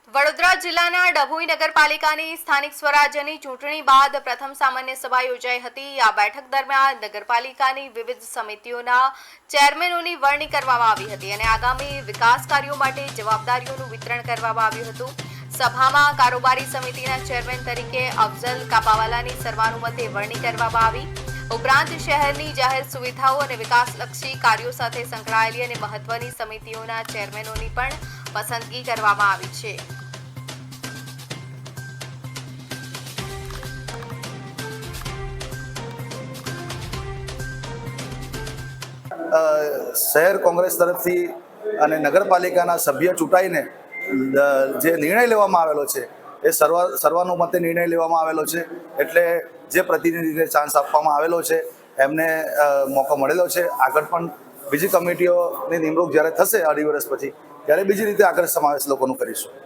વડોદરા જિલ્લાના ડભોઈ નગરપાલિકાની સ્થાનિક સ્વરાજ્યની ચૂંટણી બાદ પ્રથમ સામાન્ય સભા યોજાઈ હતી। આ બેઠક દરમિયાન નગરપાલિકાની વિવિધ સમિતિઓના ચેરમેનોની વરણી કરવામાં આવી હતી અને આગામી વિકાસ કાર્યો માટે જવાબદારીઓનું વિતરણ કરવામાં આવ્યું હતું। સભામાં કારોબારી સમિતિના ચેરમેન તરીકે અફઝલ કાપાવાલાની સર્વાનુમતે વરણી કરવામાં આવી। ઉપરાંત શહેરની જાહેર સુવિધાઓ અને વિકાસલક્ષી કાર્યો સાથે સંકળાયેલી અને મહત્વની સમિતિઓના ચેરમેનોની પણ પસંદગી કરવામાં આવી છે। શહેર કોંગ્રેસ તરફથી અને નગરપાલિકાના સભ્ય ચૂંટાઈને જે નિર્ણય લેવામાં આવેલો છે એ સર્વાનુમતે નિર્ણય લેવામાં આવેલો છે। એટલે જે પ્રતિનિધિને ચાન્સ આપવામાં આવેલો છે એમને મોકો મળેલો છે। આગળ પણ બીજી કમિટીઓની નિમણૂક જ્યારે થશે અઢી વર્ષ પછી ત્યારે બીજી રીતે આગળ સમાવેશ લોકોનું કરીશું।